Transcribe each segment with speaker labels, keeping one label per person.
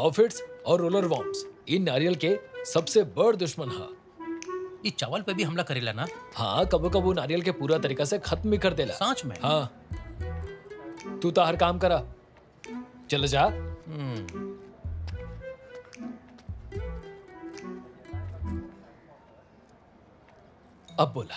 Speaker 1: ऑफिड्स और roller worms इन नारियल के सबसे बड़ दुश्मन है।
Speaker 2: ये चावल पे भी हमला करेला ना?
Speaker 1: हाँ, कबो कबो नारियल के पूरा तरीका से खत्म भी कर देला।
Speaker 2: सच में?
Speaker 1: हाँ, तू तो हर काम करा, चल जा। अब बोला।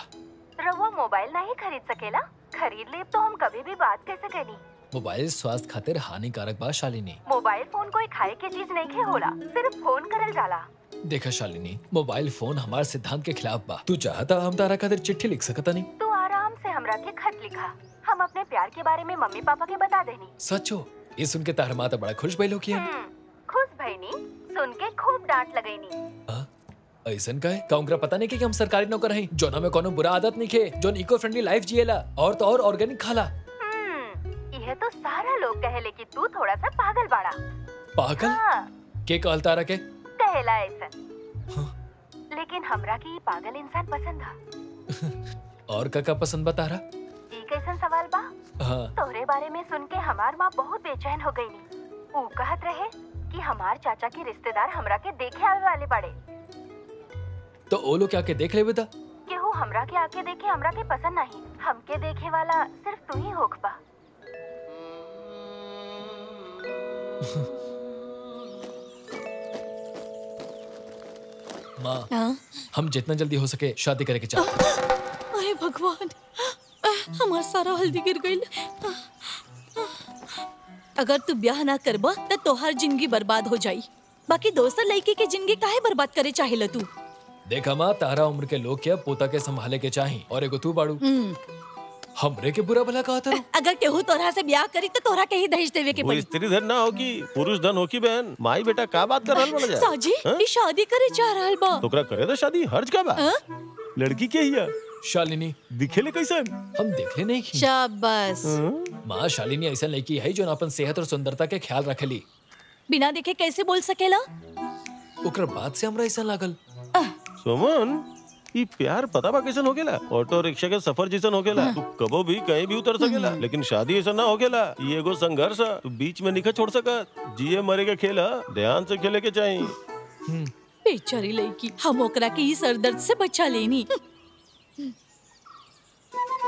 Speaker 3: रउआ मोबाइल नहीं खरीद सकेला? खरीद ले तो हम कभी भी बात कर सकेनी।
Speaker 1: मोबाइल स्वास्थ्य खातिर हानिकारक बा शालिनी।
Speaker 3: मोबाइल फोन कोई खाए के चीज नहीं खे होला, सिर्फ फोन करल जाला।
Speaker 1: देखा शालिनी, मोबाइल फोन हमारे सिद्धांत के खिलाफ बा। तू चाहता हम तारा खातिर चिट्ठी लिख सकता नहीं?
Speaker 3: तू आराम से हमरा के खत लिखा, हम अपने प्यार के बारे में मम्मी पापा के बता देनी।
Speaker 1: सचो? ये सुन के तार माता बड़ा खुश भइलो कि
Speaker 3: खुश भईनी, सुन के खूब डांट लगईनी।
Speaker 1: ऐसन का है का उनका पता नहीं कि हम सरकारी नौकर हैं, जोना में कोनो बुरा आदत नहीं खे, जोन इको फ्रेंडली लाइफ जिएला और तो और ऑर्गेनिक खाला।
Speaker 3: यह तो सारा लोग कहेले कि तू थोड़ा सा पागल बाड़ा।
Speaker 1: पागल?
Speaker 3: हाँ।
Speaker 1: के कहल तारा के?
Speaker 3: कहेला ऐसा। लेकिन हमरा के ये पागल इंसान पसंद है।
Speaker 1: और का पसंद बता रहा?
Speaker 3: ये कैसन सवाल बा?
Speaker 1: हाँ।
Speaker 3: तोहरे बारे में सुन के हमार माँ बहुत बेचैन हो गई नी। वो कहत रहे कि हमार चाचा के रिश्तेदार हमरा के देखे आवे वाले पड़े।
Speaker 1: तो ओ लोग क्या के देख ले बेटा?
Speaker 3: केहू हमरा के आके देखे हमरा के पसंद नहीं, हमके देखे वाला सिर्फ तू ही होखबा।
Speaker 1: माँ, हम जितना जल्दी हो सके शादी करे के चाहते।
Speaker 4: अरे भगवान, हमार सारा हल्दी गिर गई। अगर तू ब्याह ना करबा तो तोहार जिंदगी बर्बाद हो जाई। बाकी दोसर लड़की के जिंदगी काहे बर्बाद करे चाहेला तू?
Speaker 1: देखा माँ, तारा उम्र के लोग क्या पोता के संभाले के चाही और एगो तू बाड़ू। हमरे के बुरा भला कहा था।
Speaker 4: अगर केहू तोरा से ब्याह करी तो तोरा के ही दहेज देवे के पड़ी।
Speaker 5: वो स्त्री धन ना होगी, पुरुष धन होगी। बहन माई बेटा का बात कर रहल बड़ा जा?
Speaker 4: साजी, ये शादी करे जा रहल बा।
Speaker 5: तोकरा करे तो शादी हर्ज का बा? लड़की के हिया
Speaker 1: शालिनी
Speaker 5: दिखेले कैसन?
Speaker 1: हम देखले नहीं की।
Speaker 4: शाबाश।
Speaker 1: माँ, शालिनी ऐसा लड़की है जो अपन सेहत और सुंदरता के ख्याल रखेली।
Speaker 4: बिना देखे कैसे बोल सकेला?
Speaker 1: ओकर बात से हमरा ऐसा लागल।
Speaker 5: सुमन, ये प्यार पता बा कैसन होकेला? ऑटो रिक्शा के सफर जैसन होकेला। तू कबो भी कहीं भी उतर सकेला, लेकिन शादी ऐसा ना होकेला। ये एगो संघर्ष है, तू बीच में नहीं छोड़ सकत। जिए मरे के खेल ध्यान से खेले के चाहिए।
Speaker 4: बेचारी लड़की, हम ओकरा के ई सर दर्द से बचा लेनी।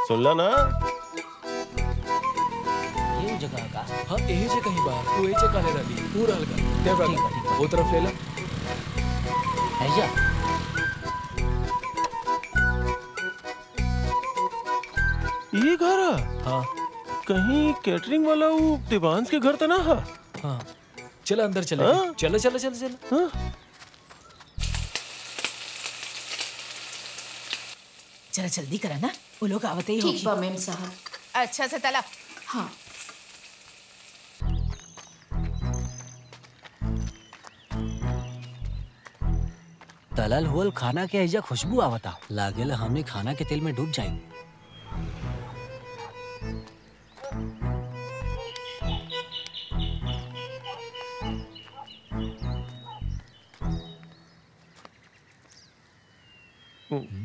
Speaker 5: सुनला ना?
Speaker 2: ये जगह का?
Speaker 1: हाँ, यही जे कहीं बार तू एजे काले रही पूरा हल्का देवरा वो तरफ ले ला।
Speaker 2: ऐसा
Speaker 5: ये घर है?
Speaker 1: हाँ।
Speaker 5: कहीं कैटरिंग वाला वो दिवांश के घर तो ना है?
Speaker 1: हाँ, चलो अंदर चले। चलो चलो चलो चलो।
Speaker 6: जरा जल्दी करा ना, वो लोग आवते ही
Speaker 7: ठीक बा मैम साहब।
Speaker 6: अच्छा से तला।
Speaker 7: हाँ।
Speaker 2: तलल हुल खाना के ऐजा खुशबू आवता, लागेला हमने खाना के तेल में डूब जाए।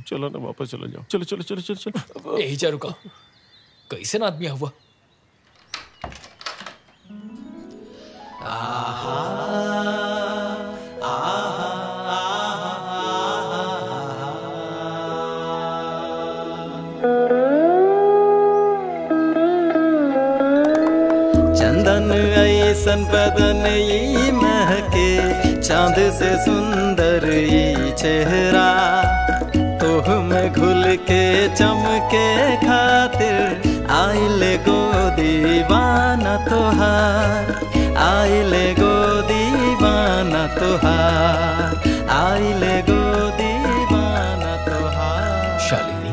Speaker 5: चलो ना, वापस चलो जाओ। चलो चलो चलो चलो चलो।
Speaker 1: यही जा रुका, कैसे ना आदमी हुआ।
Speaker 8: चंदन ऐसन बदन ई महके, चांद से सुंदर ई चेहरा, तोह में घुल के चमके खातिर आइले गो दीवाना तोहार, आइले गो दीवाना तोहार, आइले गो दीवाना तोहार।
Speaker 1: शालिनी,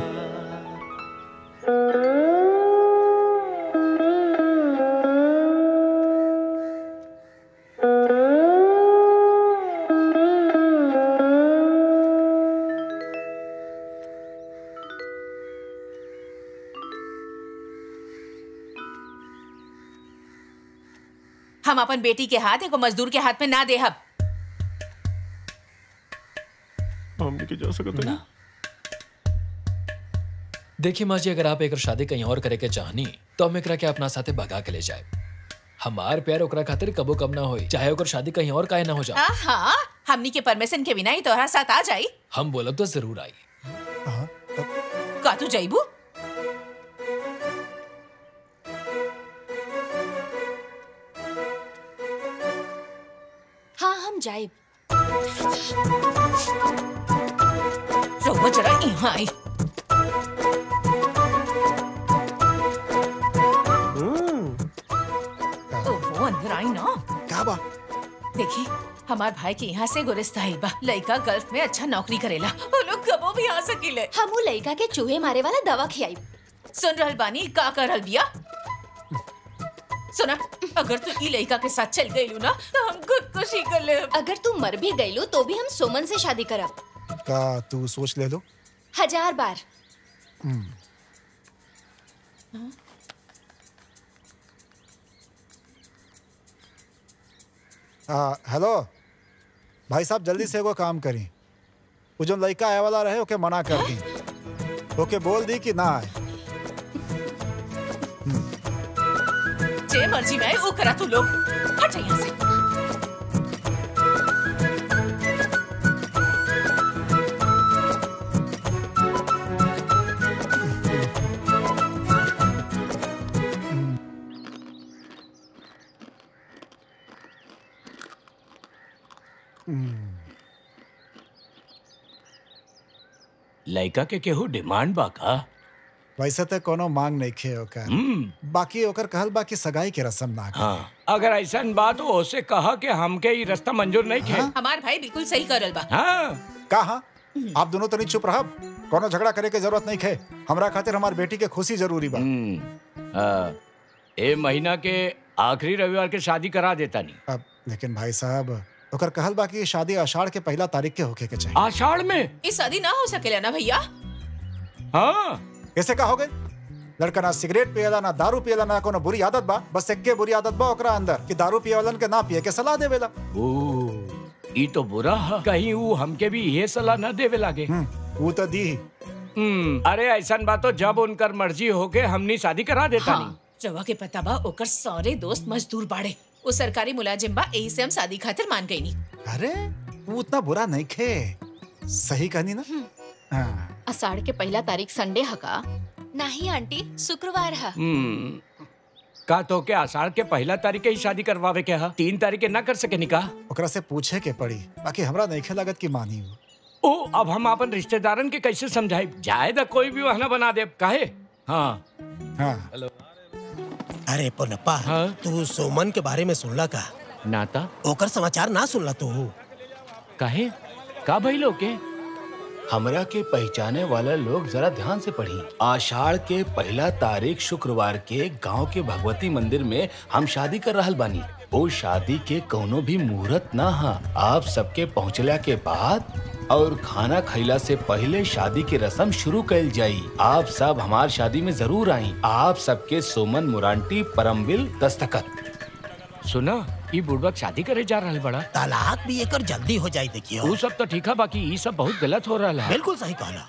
Speaker 6: हम अपन बेटी के हाथ एगो मजदूर के हाथ में ना देहब।
Speaker 5: हम लेके जा सकते हैं?
Speaker 1: देखिए माँ जी, अगर आप एक शादी कहीं और करे के चाहनी तो हम एकरा के अपना साथे भगा के ले जाए। हमार प्यार ओकरा खातिर कबो कम ना होई, चाहे ओकर शादी कहीं और काहे ना हो जा।
Speaker 6: हाँ, हमनी के परमिशन के बिना ही तोहरा साथ आ जाई।
Speaker 1: हम बोलब तो जरूर आई।
Speaker 6: का तू जाइबू?
Speaker 3: हाँ हम जाइब।
Speaker 6: रउआ जरा यहाँ आई। ओहो, अंदर आई ना।
Speaker 7: का बा?
Speaker 6: देखी, हमार भाई के यहाँ से गुरिस्ता आइल बा। लड़का गल्फ में अच्छा नौकरी करेला, वो लोग कबो भी आ सकीले।
Speaker 3: हम उ लड़का के चूहे मारे वाला दवा खियाई।
Speaker 6: सुन रहल बानी का कर रहल बिया? सुना, अगर तू ई लड़का के साथ चल गईलू ना तो हम खुदकुशी कर ले।
Speaker 3: अगर तू मर भी गईलू तो भी हम सुमन से शादी करब।
Speaker 7: का तू सोच ले लो।
Speaker 3: 1000 बार।
Speaker 7: हेलो भाई साहब, जल्दी से एगो काम करी। वो जो लड़का आए वाला रहे ओके मना कर दी, ओके बोल दी कि ना आए।
Speaker 6: जे मर्जी में वो करा तू लोग। हट जा यहाँ से।
Speaker 9: लड़का के केहू डिमांड बा का?
Speaker 7: वैसे तो कोनो मांग नहीं खे ओकर। बाकी ओकर कहल बा कि सगाई के रस्म ना करे।
Speaker 9: हाँ, अगर ऐसा बात हो उसे कहा कि हमके ये रास्ता मंजूर नहीं खे।
Speaker 6: हमार भाई बिल्कुल सही करल बा।
Speaker 9: हाँ,
Speaker 7: कहा आप दोनों तो नहीं चुप रहब। कोनो झगड़ा करे के जरूरत नहीं खे। हमरा खातिर हमार बेटी के खुशी जरूरी बा।
Speaker 9: ए महीना के आखिरी रविवार के शादी करा देता नहीं।
Speaker 7: अब लेकिन भाई साहब ओकर कहल बा कि शादी आषाढ़ के 1 तारीख के होके के चाहिए।
Speaker 9: आषाढ़ में?
Speaker 6: ये शादी ना हो सकेला ना भैया?
Speaker 9: हाँ,
Speaker 7: कैसे का हो गए? लड़का ना सिगरेट पियला, ना दारू पियला, ना कोनो बुरी आदत बा। बस एक बुरी आदत बा ओकरा अंदर कि दारू पियवलन के ना पिए के सलाह देवेला।
Speaker 9: ई तो बुरा है। कहीं वो हमके भी ये सलाह न देवे लागे।
Speaker 7: वो तो दी।
Speaker 9: अरे ऐसा बात तो जब उनकर मर्जी होके हमनी शादी करा देता।
Speaker 6: हाँ, रवा के पता बा ओकर सारे दोस्त मजदूर बाड़े। वो सरकारी मुलाजिम बा, यही से हम शादी खातिर मान गई नी।
Speaker 7: अरे वो उतना बुरा नहीं खे। सही कहनी ना? हाँ।
Speaker 3: आषाढ़ के 1 तारीख संडे है का? नहीं आंटी, शुक्रवार है।
Speaker 9: का तो के आषाढ़ के 1 तारीख के ही शादी करवावे के है? 3 तारीख के ना कर सके निकाह?
Speaker 7: ओकरा से पूछे के पड़ी। बाकी हमरा नहीं खे लागत कि मानी हो।
Speaker 9: ओ, अब हम अपन रिश्तेदारन के कैसे समझाई? जायदा कोई भी बहाना बना दे काहे? हाँ
Speaker 7: हाँ।
Speaker 9: हेलो।
Speaker 10: अरे पुनप्पा,
Speaker 9: हाँ?
Speaker 10: तू सोमन के बारे में सुनला का?
Speaker 9: नाता
Speaker 10: ओकर समाचार ना सुनला तू?
Speaker 9: काहे? का भाई लोग के?
Speaker 11: हमरा के पहचाने वाला लोग जरा ध्यान से पढ़ी। आषाढ़ के 1 तारीख शुक्रवार के गांव के भगवती मंदिर में हम शादी कर रहल बानी। वो शादी के कोनो भी मुहूर्त ना हा। आप सबके पहुँचला के बाद और खाना खैला से पहले शादी की रस्म शुरू कैल जाई। आप सब हमार शादी में जरूर आई। आप सबके सोमन मुरांटी परमविल दस्तखत।
Speaker 9: सुना, ये बुढ़बक शादी करे जा रहा बड़ा।
Speaker 10: तलाक भी एकर जल्दी हो जाए। देखियो
Speaker 9: वो सब तो ठीक है, बाकी ये सब बहुत गलत हो रहा है।
Speaker 10: बिल्कुल सही कहला।